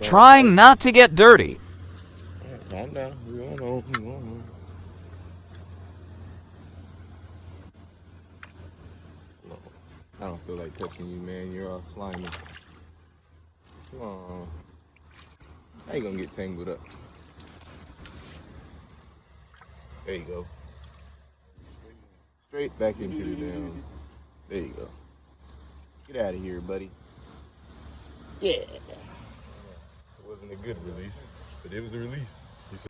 trying not to get dirty. Calm down. We all know. We all know. No, I don't feel like touching you, man. You're all slimy. Come on. How you gonna get tangled up? There you go. Straight back into the damn. There you go. Get out of here, buddy. Yeah. It wasn't a good release, but it was a release.